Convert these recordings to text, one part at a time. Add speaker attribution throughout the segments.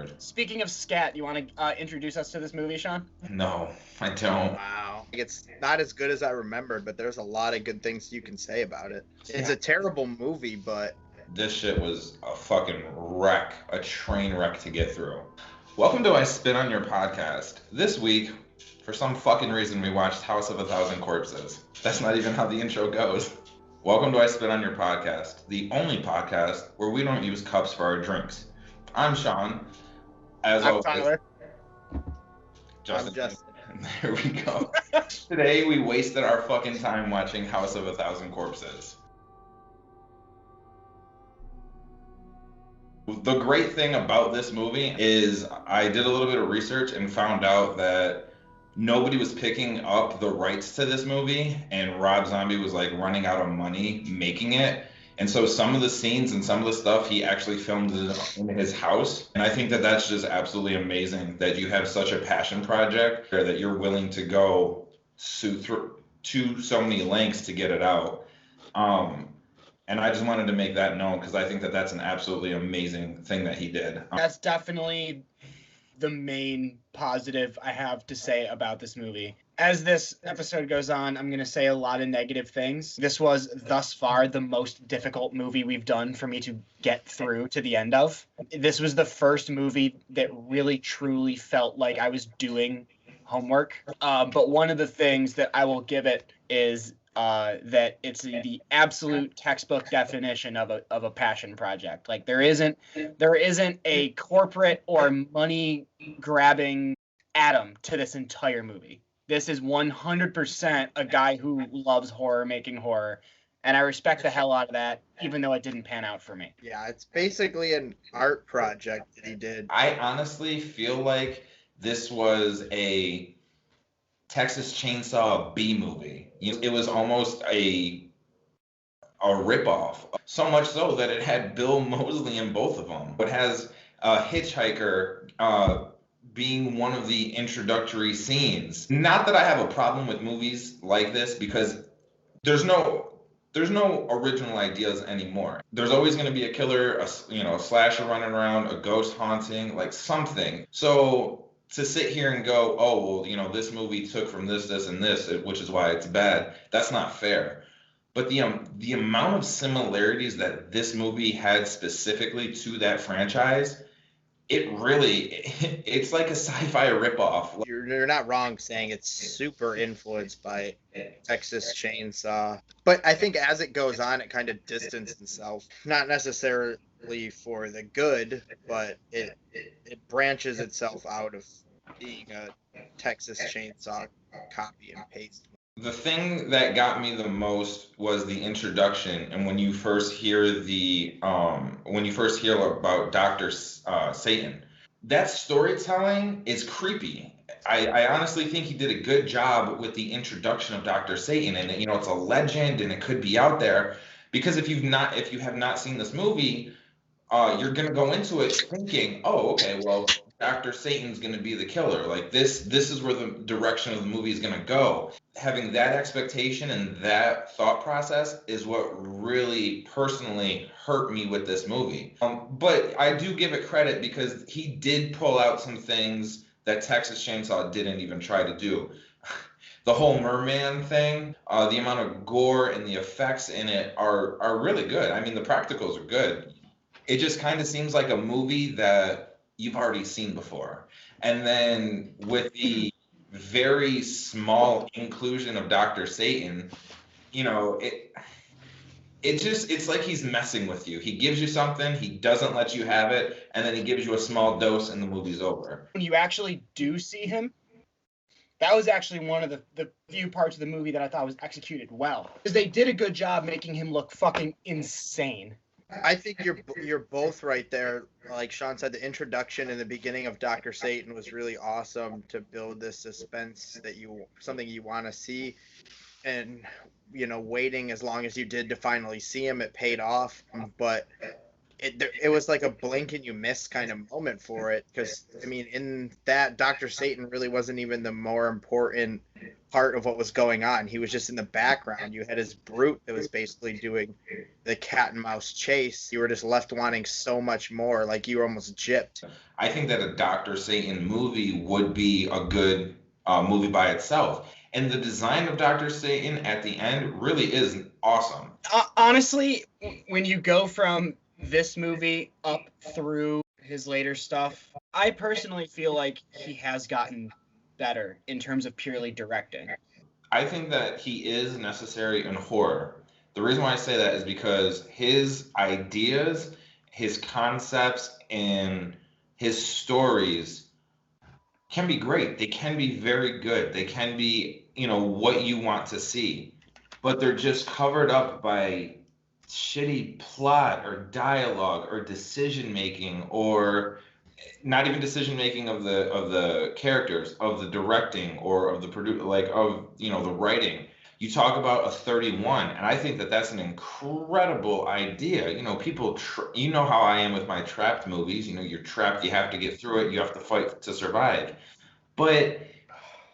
Speaker 1: word.
Speaker 2: Speaking of scat, you want to introduce us to this movie, Shaun?
Speaker 1: No, I don't.
Speaker 3: Wow. It's not as good as I remembered, but there's a lot of good things you can say about it. It's a terrible movie, but
Speaker 1: This shit was a fucking wreck, a train wreck to get through. Welcome to I Spit on Your podcast. This week, for some fucking reason, we watched House of a Thousand Corpses. That's not even how the intro goes. Welcome to I Spit on Your podcast, the only podcast where we don't use cups for our drinks. I'm Shaun. As
Speaker 2: I'm
Speaker 1: always,
Speaker 2: Tyler.
Speaker 3: I'm Justin.
Speaker 1: There we go. Today we wasted our fucking time watching House of a Thousand Corpses. The great thing about this movie is I did a little bit of research and found out that nobody was picking up the rights to this movie, and Rob Zombie was like running out of money making it. And so some of the scenes and some of the stuff he actually filmed in his house. And I think that that's just absolutely amazing that you have such a passion project or that you're willing to go to so many lengths to get it out. And I just wanted to make that known because I think that that's an absolutely amazing thing that he did.
Speaker 2: That's definitely the main positive I have to say about this movie. As this episode goes on, I'm going to say a lot of negative things. This was thus far the most difficult movie we've done for me to get through to the end of. This was the first movie that really truly felt like I was doing homework. But one of the things that I will give it is that it's the absolute textbook definition of a passion project. Like there isn't a corporate or money grabbing atom to this entire movie. This is 100% a guy who loves horror making horror, and I respect the hell out of that, even though it didn't pan out for me.
Speaker 3: Yeah, it's basically an art project that he did.
Speaker 1: I honestly feel like this was a Texas Chainsaw B movie. It was almost a ripoff. So much so that it had Bill Moseley in both of them. It has a hitchhiker being one of the introductory scenes. Not that I have a problem with movies like this because there's no original ideas anymore. There's always going to be a killer, a slasher running around, a ghost haunting, like something. So to sit here and go, oh, well, this movie took from this, and this, which is why it's bad, that's not fair. But the amount of similarities that this movie had specifically to that franchise, it's like a sci-fi ripoff.
Speaker 3: You're not wrong saying it's super influenced by Texas Chainsaw. But I think as it goes on, it kind of distanced itself. Not necessarily for the good, but it branches itself out of being a Texas Chainsaw copy and paste.
Speaker 1: The thing that got me the most was the introduction, and when you first hear about Dr. Satan, that storytelling is creepy. I honestly think he did a good job with the introduction of Dr. Satan, and it's a legend, and it could be out there because if you have not seen this movie, you're gonna go into it thinking, oh, okay, well, Dr. Satan's gonna be the killer. Like this is where the direction of the movie is gonna go. Having that expectation and that thought process is what really personally hurt me with this movie. But I do give it credit because he did pull out some things that Texas Chainsaw didn't even try to do. The whole merman thing, the amount of gore and the effects in it are really good. I mean, the practicals are good. It just kind of seems like a movie that you've already seen before. And then with the very small inclusion of Dr. Satan, it's like he's messing with you. He gives you something, he doesn't let you have it, and then he gives you a small dose and the movie's over.
Speaker 2: When you actually do see him, that was actually one of the few parts of the movie that I thought was executed well. Because they did a good job making him look fucking insane.
Speaker 3: I think you're both right there. Like Shaun said, the introduction and the beginning of Dr. Satan was really awesome to build this suspense that something you want to see, and waiting as long as you did to finally see him, it paid off. But it was like a blink and you miss kind of moment for it, because I mean, in that, Dr. Satan really wasn't even the more important part of what was going on. He was just in the background. You had his brute that was basically doing the cat and mouse chase. You were just left wanting so much more, like you were almost gypped.
Speaker 1: I think that a Dr. Satan movie would be a good movie by itself. And the design of Dr. Satan at the end really is awesome.
Speaker 2: Honestly, when you go from this movie up through his later stuff, I personally feel like he has gotten better in terms of purely directing.
Speaker 1: I think that he is necessary in horror. The reason why I say that is because his ideas, his concepts, and his stories can be great. They can be very good. They can be, what you want to see. But they're just covered up by shitty plot or dialogue or decision making, or not even decision making of the characters, of the directing, or of the the writing. You talk about a 31, and I think that that's an incredible idea. People, how I am with my trapped movies. You're trapped, you have to get through it, you have to fight to survive. But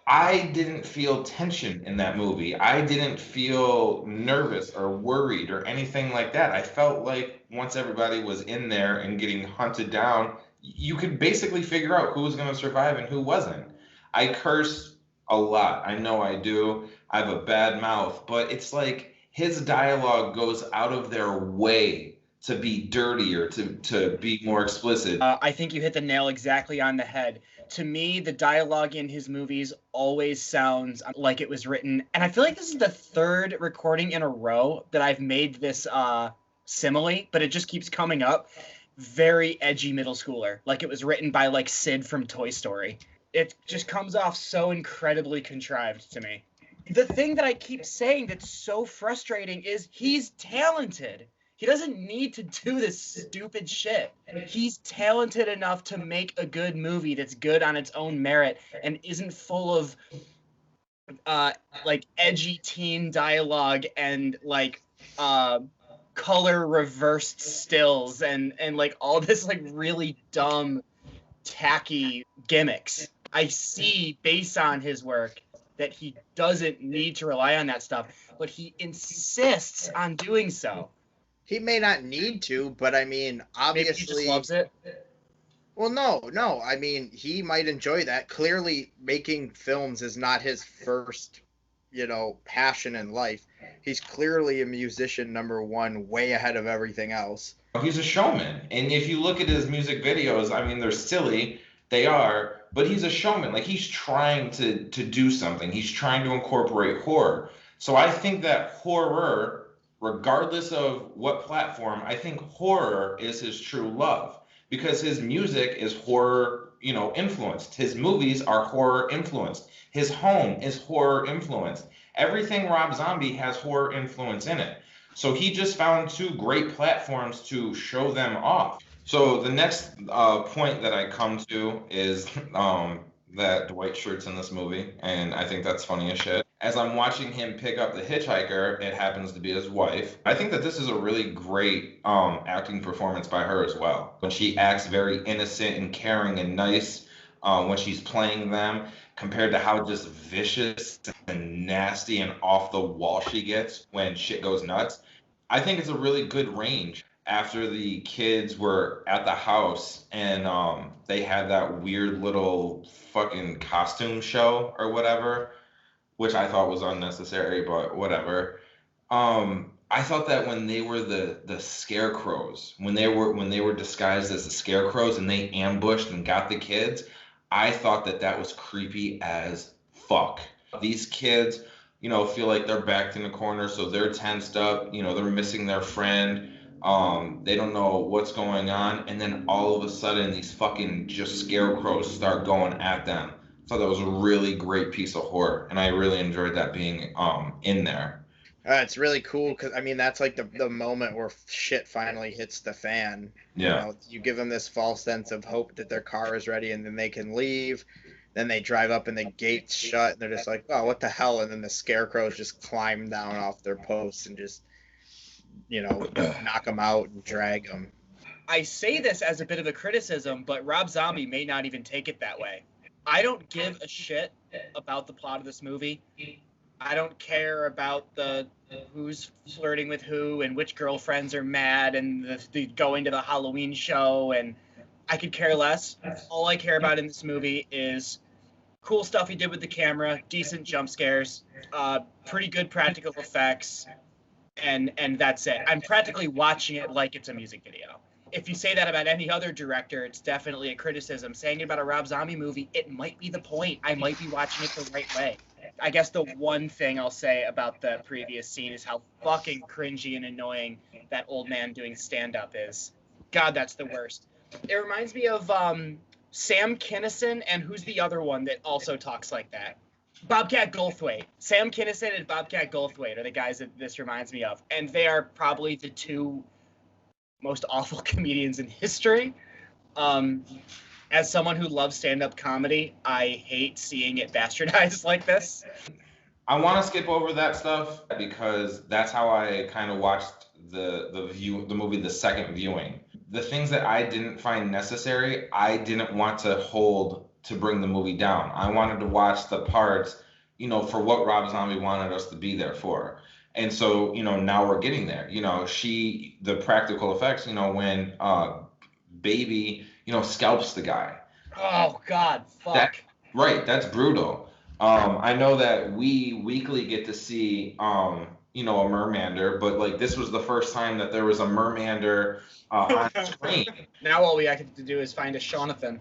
Speaker 1: I didn't feel tension in that movie. I didn't feel nervous or worried or anything like that. I felt like once everybody was in there and getting hunted down, you could basically figure out who was going to survive and who wasn't. I curse a lot. I know I do. I have a bad mouth, but it's like his dialogue goes out of their way to be dirtier, to be more explicit.
Speaker 2: I think you hit the nail exactly on the head. To me, the dialogue in his movies always sounds like it was written, and I feel like this is the third recording in a row that I've made this simile, but it just keeps coming up. Very edgy middle schooler, like it was written by like Sid from Toy Story. It just comes off so incredibly contrived to me. The thing that I keep saying that's so frustrating is he's talented. He doesn't need to do this stupid shit. He's talented enough to make a good movie that's good on its own merit and isn't full of like edgy teen dialogue and like color reversed stills and like all this like really dumb tacky gimmicks. I see based on his work that he doesn't need to rely on that stuff, but he insists on doing so.
Speaker 3: He may not need to, but I mean, obviously,
Speaker 2: maybe he just loves it.
Speaker 3: Well, no. I mean, he might enjoy that. Clearly, making films is not his first, passion in life. He's clearly a musician, number one, way ahead of everything else.
Speaker 1: He's a showman, and if you look at his music videos, I mean, they're silly. They are, but he's a showman. Like, he's trying to do something. He's trying to incorporate horror. So I think that horror, regardless of what platform, I think horror is his true love, because his music is horror, influenced. His movies are horror influenced. His home is horror influenced. Everything Rob Zombie has horror influence in it. So he just found two great platforms to show them off. So the next point that I come to is that Dwight Schrute's in this movie, and I think that's funny as shit. As I'm watching him pick up the hitchhiker, it happens to be his wife. I think that this is a really great acting performance by her as well. When she acts very innocent and caring and nice when she's playing them, compared to how just vicious and nasty and off the wall she gets when shit goes nuts. I think it's a really good range. After the kids were at the house and they had that weird little fucking costume show or whatever, which I thought was unnecessary, but whatever. I thought that when they were the scarecrows, when they were disguised as the scarecrows and they ambushed and got the kids, I thought that was creepy as fuck. These kids, feel like they're backed in a corner, so they're tensed up. They're missing their friend. They don't know what's going on, and then all of a sudden these fucking just scarecrows start going at them. So that was a really great piece of horror, and I really enjoyed that being in there.
Speaker 3: It's really cool because, I mean, that's like the moment where shit finally hits the fan.
Speaker 1: Yeah.
Speaker 3: You give them this false sense of hope that their car is ready and then they can leave. Then they drive up and the gate's shut and they're just like, oh, what the hell? And then the scarecrows just climb down off their posts and just, knock them out and drag them.
Speaker 2: I say this as a bit of a criticism, but Rob Zombie may not even take it that way. I don't give a shit about the plot of this movie. I don't care about the who's flirting with who and which girlfriends are mad and the going to the Halloween show, and I could care less. All I care about in this movie is cool stuff he did with the camera, decent jump scares, pretty good practical effects, and that's it. I'm practically watching it like it's a music video. If you say that about any other director, it's definitely a criticism. Saying it about a Rob Zombie movie, it might be the point. I might be watching it the right way. I guess the one thing I'll say about the previous scene is how fucking cringy and annoying that old man doing stand-up is. God, that's the worst. It reminds me of Sam Kinison, and who's the other one that also talks like that? Bobcat Goldthwait. Sam Kinison and Bobcat Goldthwait are the guys that this reminds me of. And they are probably the two most awful comedians in history. As someone who loves stand-up comedy, I hate seeing it bastardized like this.
Speaker 1: I want to skip over that stuff because that's how I kind of watched the movie the second viewing. The things that I didn't find necessary, I didn't want to hold to bring the movie down. I wanted to watch the parts, for what Rob Zombie wanted us to be there for. And so, now we're getting there. The practical effects, when Baby, scalps the guy.
Speaker 2: Oh, God, fuck.
Speaker 1: Right, that's brutal. I know that we weekly get to see, a mermander, but like this was the first time that there was a mermander on screen.
Speaker 2: Now all we have to do is find a Shaunathan,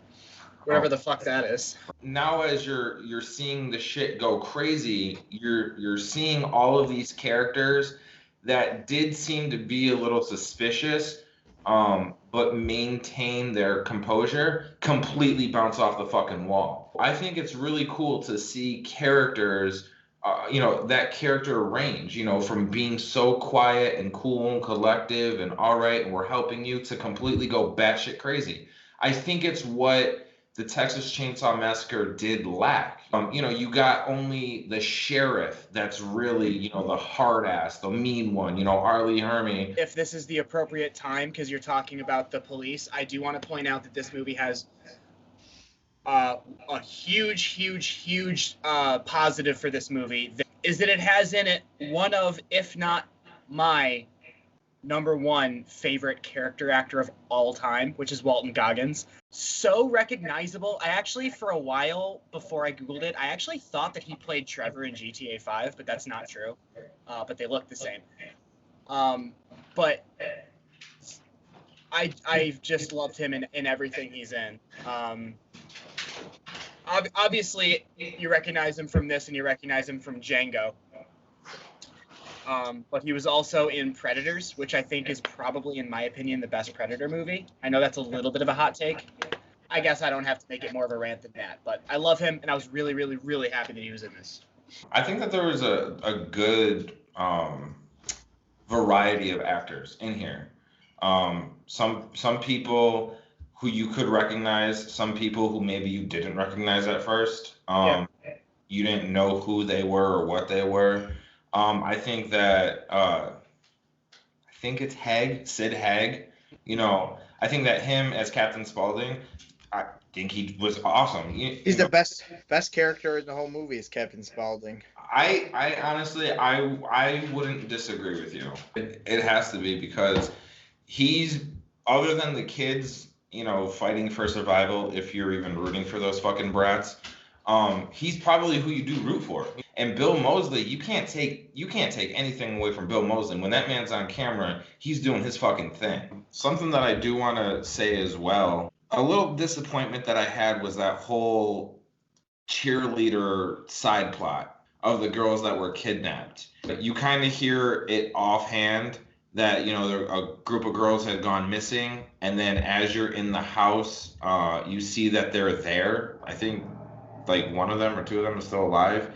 Speaker 2: wherever the fuck that is.
Speaker 1: Now, as you're seeing the shit go crazy, you're seeing all of these characters that did seem to be a little suspicious, but maintain their composure, completely bounce off the fucking wall. I think it's really cool to see characters, that character range, from being so quiet and cool and collective and all right, and we're helping you, to completely go batshit crazy. I think it's what the Texas Chainsaw Massacre did lack. You got only the sheriff that's really, the hard ass, the mean one, Arlie Hermy.
Speaker 2: If this is the appropriate time, because you're talking about the police, I do want to point out that this movie has a huge positive for this movie is that it has in it one of, if not my number one favorite character actor of all time, which is Walton Goggins. So recognizable. I actually, for a while before I Googled it, I actually thought that he played Trevor in GTA 5, but that's not true. But they look the same. But I've just loved him in everything he's in. Obviously, you recognize him from this, and you recognize him from Django. But he was also in Predators, which I think is probably, in my opinion, the best Predator movie. I know that's a little bit of a hot take. I guess I don't have to make it more of a rant than that. But I love him, and I was really, really, really happy that he was in this.
Speaker 1: I think that there was a good variety of actors in here. Some people who you could recognize, some people who maybe you didn't recognize at first. You didn't know who they were or what they were. I think that I think it's Sid Haig. I think that him as Captain Spaulding, I think he was awesome.
Speaker 3: He's the best character in the whole movie is Captain Spaulding.
Speaker 1: I honestly, I wouldn't disagree with you. It has to be, because he's, other than the kids, fighting for survival, if you're even rooting for those fucking brats, he's probably who you do root for. And Bill Moseley, you can't take anything away from Bill Moseley. When that man's on camera, he's doing his fucking thing. Something that I do want to say as well, a little disappointment that I had was that whole cheerleader side plot of the girls that were kidnapped. You kind of hear it offhand that, a group of girls had gone missing, and then as you're in the house, you see that they're there. I think like one of them or two of them is still alive.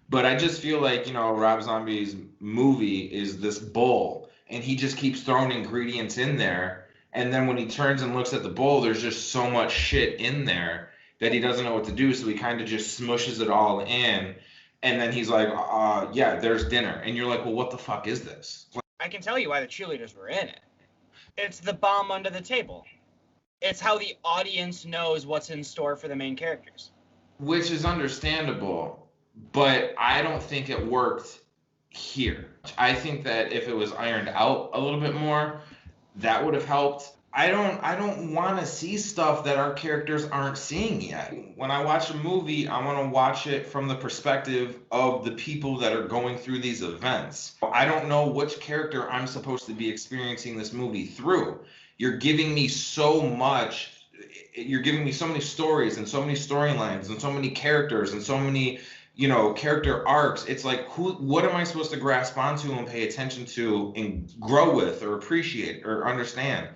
Speaker 1: But I just feel like, Rob Zombie's movie is this bowl, and he just keeps throwing ingredients in there. And then when he turns and looks at the bowl, there's just so much shit in there that he doesn't know what to do. So he kind of just smushes it all in. And then he's like, yeah, there's dinner. And you're like, well, what the fuck is this?
Speaker 2: I can tell you why the cheerleaders were in it. It's the bomb under the table. It's how the audience knows what's in store for the main characters.
Speaker 1: which is understandable, but I don't think it worked here. I think that if it was ironed out a little bit more, that would have helped. I don't want to see stuff that our characters aren't seeing yet. When I watch a movie, I want to watch it from the perspective of the people that are going through these events. I don't know which character I'm supposed to be experiencing this movie through. You're giving me so much. You're giving me so many stories and so many storylines and so many characters and so many, character arcs. It's like, what am I supposed to grasp onto and pay attention to and grow with or appreciate or understand?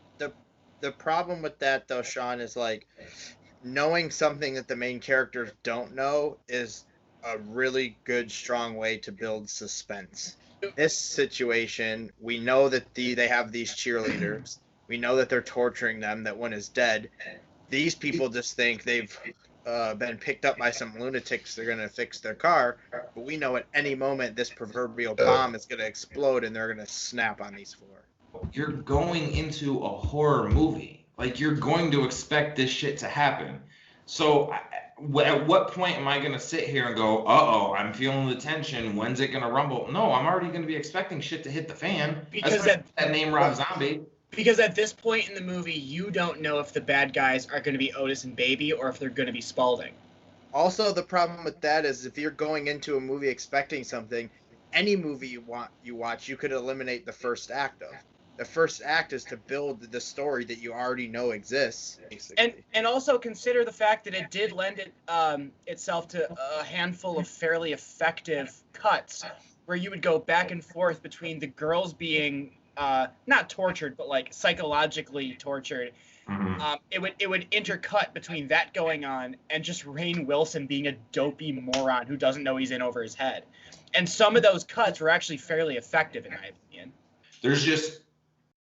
Speaker 3: The problem with that though, Shaun, is like knowing something that the main characters don't know is a really good, strong way to build suspense. This situation, we know that they have these cheerleaders. We know that they're torturing them. That one is dead. These people just think they've been picked up by some lunatics. They're gonna fix their car, but we know at any moment this proverbial bomb is gonna explode and they're gonna snap on these four.
Speaker 1: You're going into a horror movie. Like, you're going to expect this shit to happen. So at what point am I going to sit here and go, uh-oh, I'm feeling the tension. When's it going to rumble? No, I'm already going to be expecting shit to hit the fan.
Speaker 2: Because
Speaker 1: that name Rob Zombie.
Speaker 2: Because at this point in the movie, you don't know if the bad guys are going to be Otis and Baby or if they're going to be Spaulding.
Speaker 3: Also, the problem with that is if you're going into a movie expecting something, any movie you watch, you could eliminate the first act of. The first act is to build the story that you already know exists, basically.
Speaker 2: And also consider the fact that it did lend itself to a handful of fairly effective cuts where you would go back and forth between the girls being not tortured, but like psychologically tortured.
Speaker 1: Mm-hmm.
Speaker 2: It would intercut between that going on and just Rainn Wilson being a dopey moron who doesn't know he's in over his head. And some of those cuts were actually fairly effective, in my opinion.
Speaker 1: There's just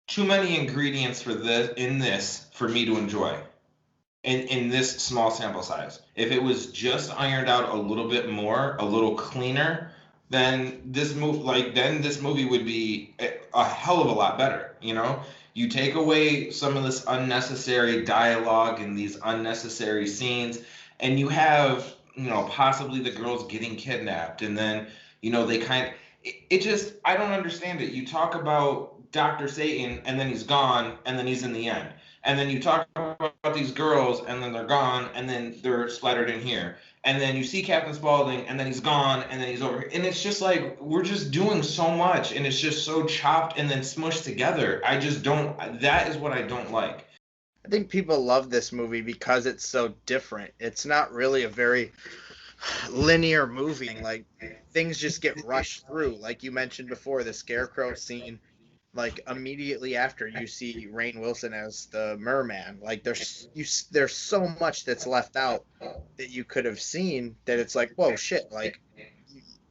Speaker 1: too many ingredients for this for me to enjoy in this small sample size. If it was just ironed out a little bit more, a little cleaner, then this movie would be a hell of a lot better. You take away some of this unnecessary dialogue and these unnecessary scenes, and you have possibly the girls getting kidnapped, and then they I don't understand it. You talk about Dr. Satan, and then he's gone, and then he's in the end. And then you talk about these girls, and then they're gone, and then they're splattered in here. And then you see Captain Spaulding, and then he's gone, and then he's over here. And it's just like, we're just doing so much, and it's just so chopped and then smushed together. That is what I don't like.
Speaker 3: I think people love this movie because it's so different. It's not really a very linear movie. Like, things just get rushed through. Like you mentioned before, the Scarecrow scene, like immediately after you see Rainn Wilson as the merman, like there's so much that's left out that you could have seen that it's like, whoa, shit, like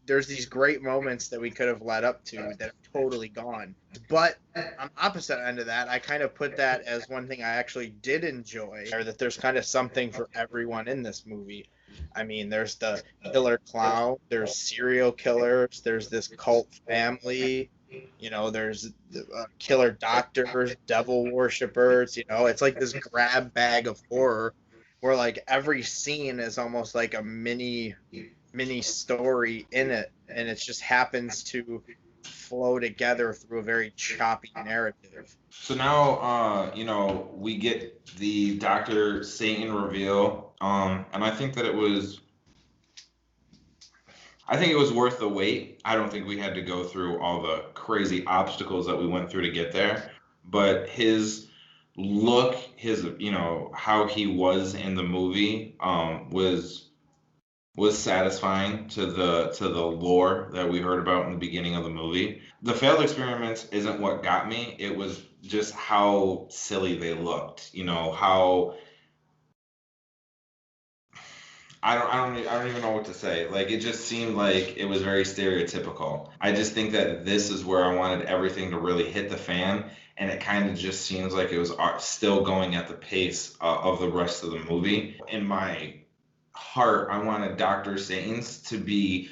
Speaker 3: there's these great moments that we could have led up to that are totally gone. But on opposite end of that, I kind of put that as one thing I actually did enjoy, or that there's kind of something for everyone in this movie. I mean, there's the killer clown, there's serial killers, there's this cult family, there's killer doctors, devil worshippers, it's like this grab bag of horror where like every scene is almost like a mini story in it, and it just happens to flow together through a very choppy narrative.
Speaker 1: So now, we get the Dr. Satan reveal, and I think it was worth the wait. I don't think we had to go through all the crazy obstacles that we went through to get there, but his look, how he was in the movie, was satisfying to the lore that we heard about in the beginning of the movie. The failed experiments isn't what got me. It was just how silly they looked. How I don't even know what to say. Like, it just seemed like it was very stereotypical. I just think that this is where I wanted everything to really hit the fan, and it kind of just seems like it was still going at the pace of the rest of the movie. In my heart, I wanted Dr. Satan's to be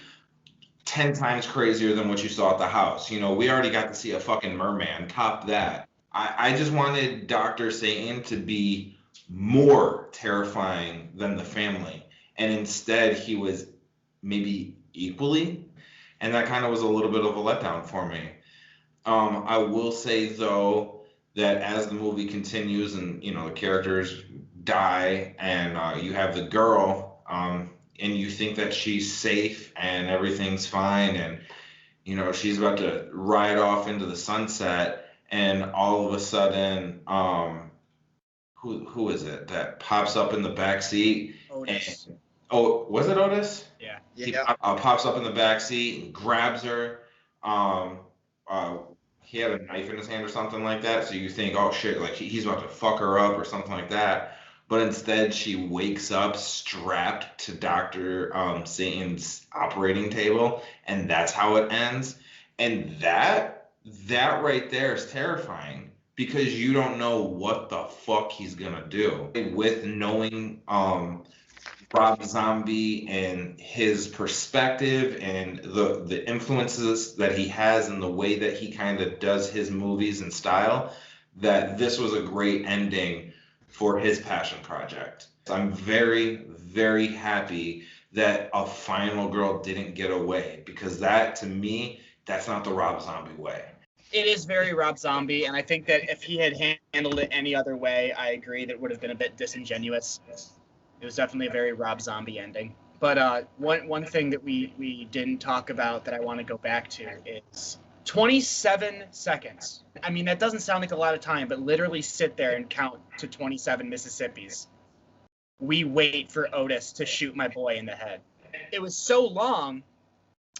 Speaker 1: 10 times crazier than what you saw at the house. We already got to see a fucking merman. Top that. I just wanted Dr. Satan to be more terrifying than the family. and instead he was maybe equally, and that kind of was a little bit of a letdown for me. I will say though that as the movie continues and the characters die and you have the girl, and you think that she's safe and everything's fine and she's about to ride off into the sunset, and all of a sudden who is it that pops up in the back seat?
Speaker 2: Otis.
Speaker 1: Oh, was it Otis?
Speaker 2: Yeah.
Speaker 1: He pops up in the back seat and grabs her. He had a knife in his hand or something like that, so you think, oh shit, like he's about to fuck her up or something like that. But instead, she wakes up strapped to Dr. Satan's operating table, and that's how it ends. And that right there is terrifying because you don't know what the fuck he's gonna do. With knowing Rob Zombie and his perspective and the influences that he has and the way that he kind of does his movies and style, that this was a great ending for his passion project. I'm very, very happy that a final girl didn't get away, because that, to me, that's not the Rob Zombie way.
Speaker 2: It is very Rob Zombie, and I think that if he had handled it any other way, I agree that it would have been a bit disingenuous. It was definitely a very Rob Zombie ending. But one thing that we didn't talk about that I want to go back to is 27 seconds. I mean, that doesn't sound like a lot of time, but literally sit there and count to 27 Mississippis. We wait for Otis to shoot my boy in the head. It was so long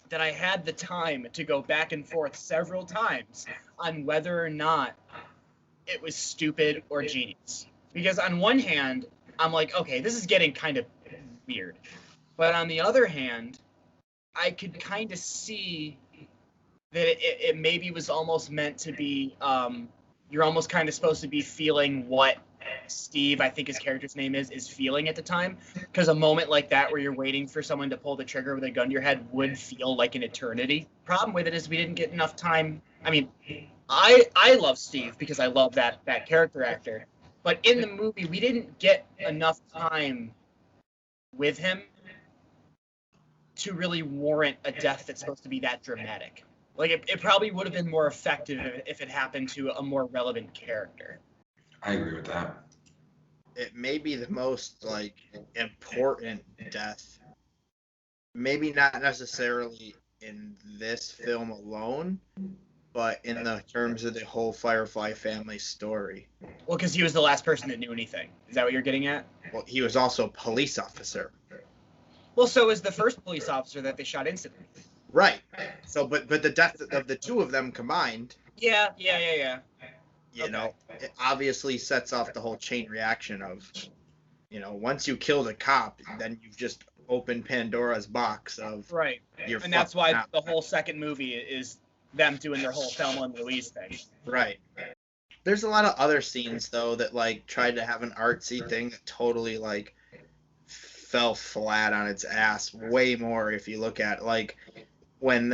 Speaker 2: that I had the time to go back and forth several times on whether or not it was stupid or genius. Because on one hand, I'm like, okay, this is getting kind of weird. But on the other hand, I could kind of see that it maybe was almost meant to be, you're almost kind of supposed to be feeling what Steve, I think his character's name is feeling at the time. Because a moment like that where you're waiting for someone to pull the trigger with a gun to your head would feel like an eternity. Problem with it is we didn't get enough time. I mean, I love Steve because I love that character actor. But in the movie, we didn't get enough time with him to really warrant a death that's supposed to be that dramatic. Like, it probably would have been more effective if it happened to a more relevant character.
Speaker 1: I agree with that.
Speaker 3: It may be the most, like, important death. Maybe not necessarily in this film alone, but in the terms of the whole Firefly family story.
Speaker 2: Well, because he was the last person that knew anything. Is that what you're getting at?
Speaker 3: Well, he was also a police officer.
Speaker 2: Well, so was the first police officer that they shot instantly.
Speaker 3: Right. So, but the death of the two of them combined.
Speaker 2: Yeah.
Speaker 3: You know, it obviously sets off the whole chain reaction of, once you kill the cop, then you've just opened Pandora's box of.
Speaker 2: Right. And that's why the whole second movie is them doing their whole Thelma and Louise thing.
Speaker 3: Right. There's a lot of other scenes though that like tried to have an artsy thing that totally like fell flat on its ass way more if you look at like when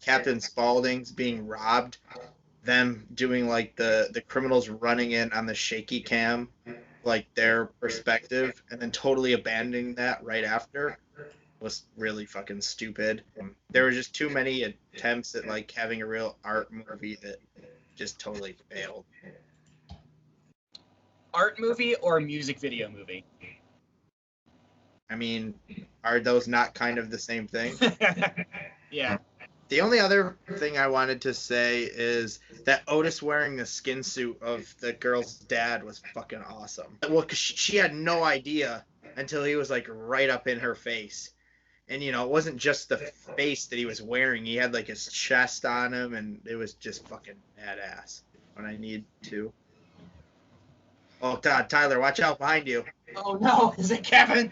Speaker 3: Captain Spaulding's being robbed, them doing like the criminals running in on the shaky cam, like their perspective, and then totally abandoning that right after was really fucking stupid. There were just too many attempts at like having a real art movie that just totally failed.
Speaker 2: Art movie or music video movie?
Speaker 3: I mean, are those not kind of the same thing?
Speaker 2: Yeah.
Speaker 3: The only other thing I wanted to say is that Otis wearing the skin suit of the girl's dad was fucking awesome. Well, because she had no idea until he was like right up in her face. And, it wasn't just the face that he was wearing. He had like his chest on him, and it was just fucking badass when I need to. Oh, Tyler, watch out behind you.
Speaker 2: Oh, no. Is it Kevin?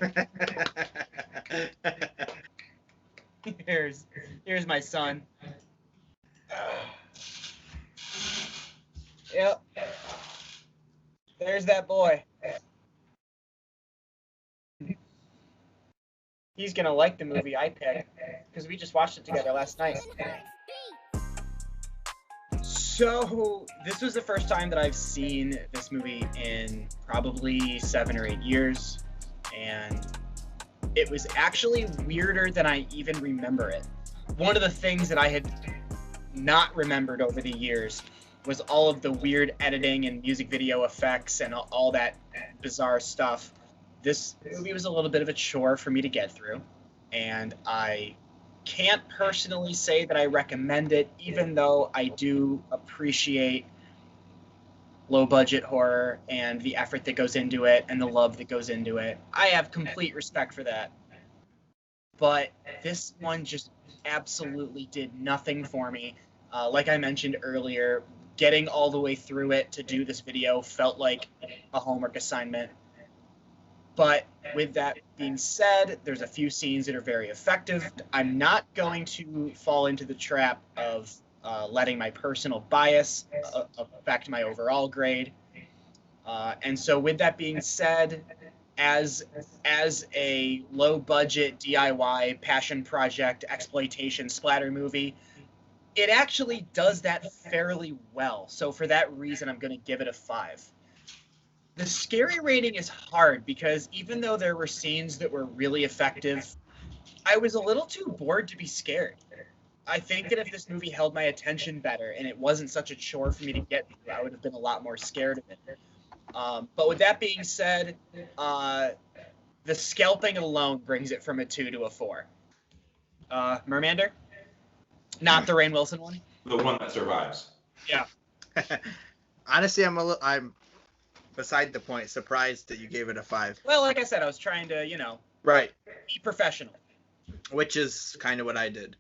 Speaker 2: Here's my son. Yep. There's that boy. He's gonna like the movie I picked because we just watched it together last night. So this was the first time that I've seen this movie in probably 7 or 8 years, and it was actually weirder than I even remember it. One of the things that I had not remembered over the years was all of the weird editing and music video effects and all that bizarre stuff. This movie was a little bit of a chore for me to get through, and I can't personally say that I recommend it, even though I do appreciate low budget horror and the effort that goes into it and the love that goes into it. I have complete respect for that. But this one just absolutely did nothing for me. Like I mentioned earlier, getting all the way through it to do this video felt like a homework assignment. But with that being said, there's a few scenes that are very effective. I'm not going to fall into the trap of letting my personal bias affect my overall grade. And so with that being said, as a low-budget DIY passion project exploitation splatter movie, it actually does that fairly well. So for that reason, I'm going to give it a 5. The scary rating is hard because even though there were scenes that were really effective, I was a little too bored to be scared. I think that if this movie held my attention better and it wasn't such a chore for me to get through, I would have been a lot more scared of it. But with that being said, the scalping alone brings it from a 2 to a 4. Mermander? Not the Rainn Wilson one?
Speaker 1: The one that survives.
Speaker 2: Yeah.
Speaker 3: Honestly, I'm beside the point, surprised that you gave it a 5.
Speaker 2: Well, like I said, I was trying to,
Speaker 3: Right.
Speaker 2: be professional.
Speaker 3: Which is kind of what I did.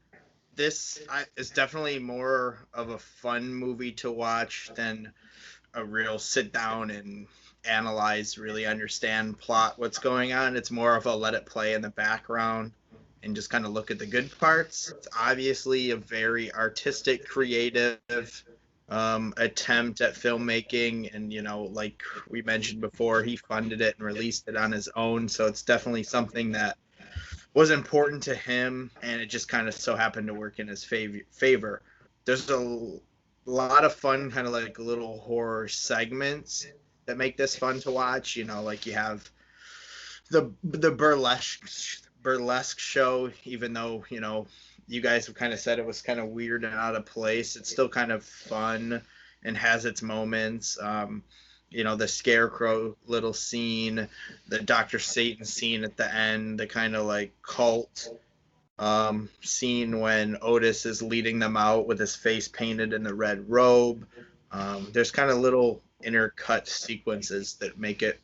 Speaker 3: This is definitely more of a fun movie to watch than a real sit down and analyze, really understand plot, what's going on. It's more of a let it play in the background and just kind of look at the good parts. It's obviously a very artistic, creative attempt at filmmaking, and like we mentioned before, he funded it and released it on his own, so it's definitely something that was important to him, and it just kind of so happened to work in his favor. There's a lot of fun kind of like little horror segments that make this fun to watch. Like you have the burlesque show, even though you guys have kind of said it was kind of weird and out of place, it's still kind of fun and has its moments. The scarecrow little scene, the Dr. Satan scene at the end, the kind of like cult scene when Otis is leading them out with his face painted in the red robe. There's kind of little intercut sequences that make it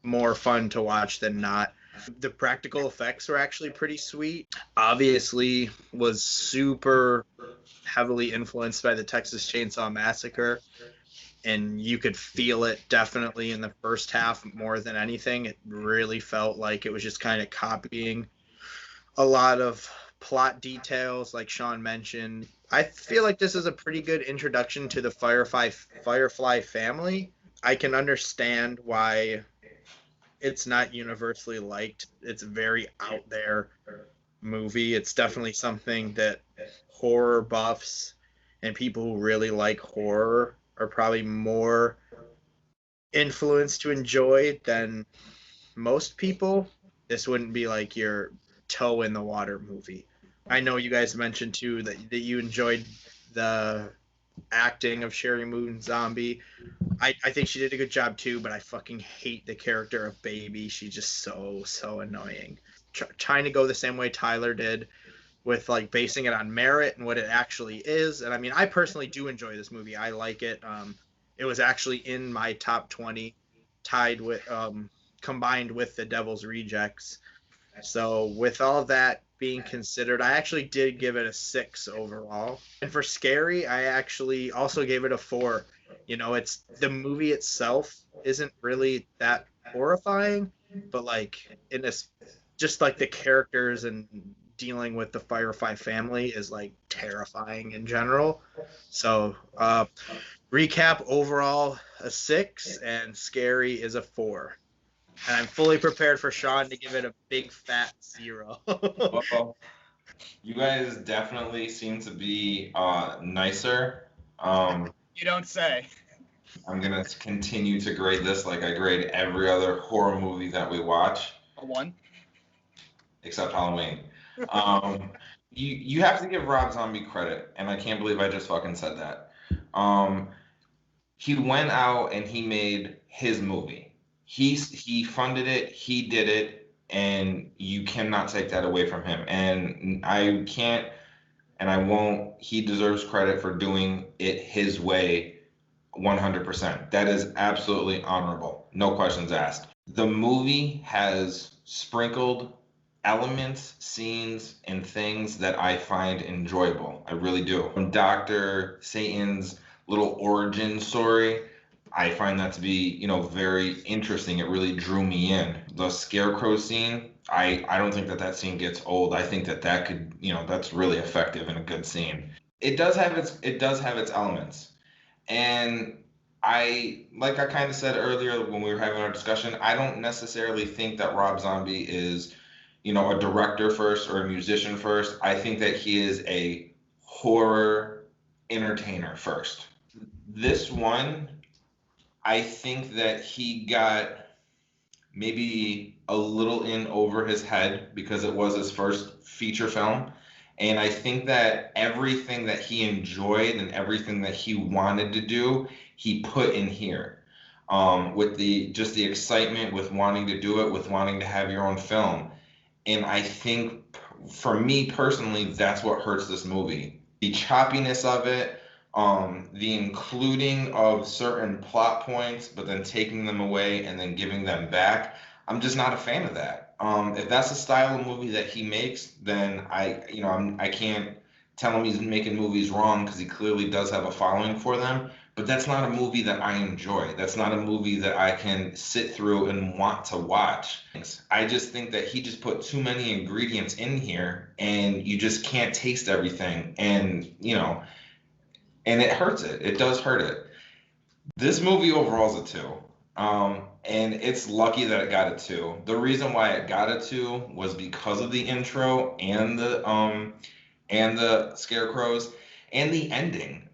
Speaker 3: more fun to watch than not. The practical effects were actually pretty sweet. Obviously was super heavily influenced by the Texas Chainsaw Massacre, and you could feel it definitely in the first half more than anything. It really felt like it was just kind of copying a lot of plot details, like Shaun mentioned. I feel like this is a pretty good introduction to the Firefly family. I can understand why it's not universally liked. It's a very out there movie. It's definitely something that horror buffs and people who really like horror are probably more influenced to enjoy than most people. This wouldn't be like your toe in the water movie. I know you guys mentioned too that you enjoyed the acting of Sherry Moon Zombie. I think she did a good job too, but I fucking hate the character of Baby. She's just so annoying. Trying to go the same way Tyler did with like basing it on merit and what it actually is. And I mean, I personally do enjoy this movie. I like it. It was actually in my top 20, tied with combined with The Devil's Rejects. So with all that being considered, I actually did give it a 6 overall. And for scary, I actually also gave it a 4. It's the movie itself isn't really that horrifying, but like in this, just like the characters and dealing with the Firefly family is like terrifying in general. So recap, overall a 6, and scary is a 4. And I'm fully prepared for Shaun to give it a big fat 0.
Speaker 1: Well, you guys definitely seem to be nicer.
Speaker 2: You don't say.
Speaker 1: I'm gonna continue to grade this like I grade every other horror movie that we watch.
Speaker 2: A 1?
Speaker 1: except Halloween. You have to give Rob Zombie credit, and I can't believe I just fucking said that. Um, he went out and he made his movie. He funded it, he did it, and you cannot take that away from him. And I can't and I won't. He deserves credit for doing it his way 100%. That is absolutely honorable. No questions asked. The movie has sprinkled elements, scenes, and things that I find enjoyable. I really do. From Dr. Satan's little origin story, I find that to be, very interesting. It really drew me in. The scarecrow scene, I don't think that that scene gets old. I think that that could, that's really effective and a good scene. It does have its elements. And like I kind of said earlier when we were having our discussion, I don't necessarily think that Rob Zombie is, a director first or a musician first. I think that he is a horror entertainer first. This one, I think that he got maybe a little in over his head because it was his first feature film. And I think that everything that he enjoyed and everything that he wanted to do, he put in here. With the excitement with wanting to do it, with wanting to have your own film. And I think for me personally, that's what hurts this movie. The choppiness of it, the including of certain plot points, but then taking them away and then giving them back. I'm just not a fan of that. If that's the style of movie that he makes, then I can't tell him he's making movies wrong because he clearly does have a following for them. But that's not a movie that I enjoy. That's not a movie that I can sit through and want to watch. I just think that he just put too many ingredients in here, and you just can't taste everything. And it hurts it. It does hurt it. This movie overall is a 2. And it's lucky that it got a 2. The reason why it got a 2 was because of the intro and the scarecrows and the ending.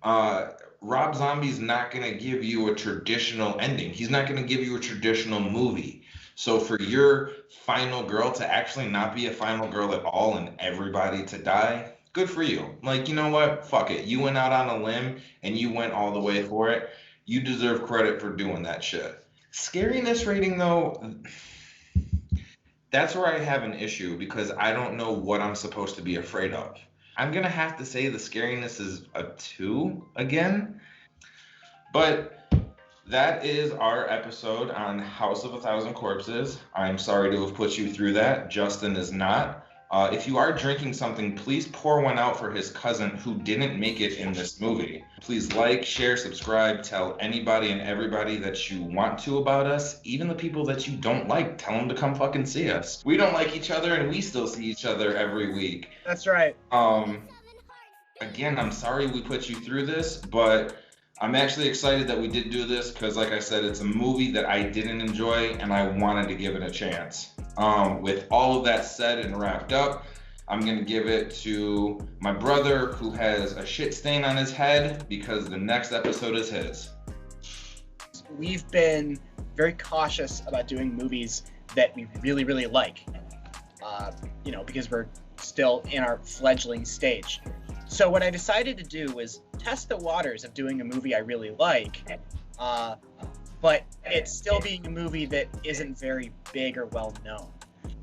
Speaker 1: Rob Zombie's not going to give you a traditional ending. He's not going to give you a traditional movie. So for your final girl to actually not be a final girl at all and everybody to die, good for you. Like, you know what? Fuck it. You went out on a limb and you went all the way for it. You deserve credit for doing that shit. Scariness rating, though, that's where I have an issue because I don't know what I'm supposed to be afraid of. I'm going to have to say the scariness is a 2 again. But that is our episode on House of a Thousand Corpses. I'm sorry to have put you through that. Justin is not. If you are drinking something, please pour one out for his cousin who didn't make it in this movie. Please like, share, subscribe, tell anybody and everybody that you want to about us. Even the people that you don't like, tell them to come fucking see us. We don't like each other and we still see each other every week.
Speaker 2: That's right.
Speaker 1: Again, I'm sorry we put you through this, but I'm actually excited that we did do this because, like I said, it's a movie that I didn't enjoy and I wanted to give it a chance. With all of that said and wrapped up, I'm going to give it to my brother who has a shit stain on his head because the next episode is his.
Speaker 2: We've been very cautious about doing movies that we really, really like, because we're still in our fledgling stage. So what I decided to do was test the waters of doing a movie I really like, but it's still being a movie that isn't very big or well known.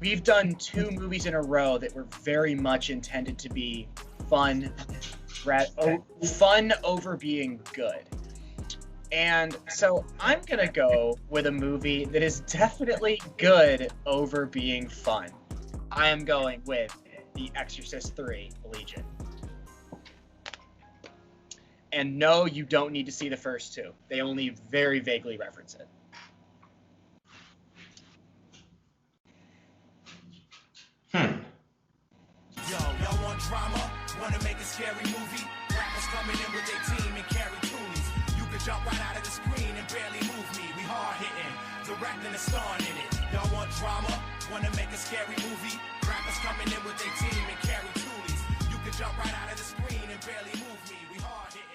Speaker 2: We've done 2 movies in a row that were very much intended to be fun over being good. And so I'm going to go with a movie that is definitely good over being fun. I am going with The Exorcist 3: Legion. And no, you don't need to see the first 2. They only very vaguely reference it.
Speaker 4: Yo, y'all want drama? Wanna make a scary movie? Rappers coming in with their team and carry toolies. You could jump right out of the screen and barely move me. We hard hitting, directing and starring in it. Y'all want drama? Wanna make a scary movie? Rappers coming in with their team and carry toolies. You could jump right out of the screen and barely move me. We hard hitting.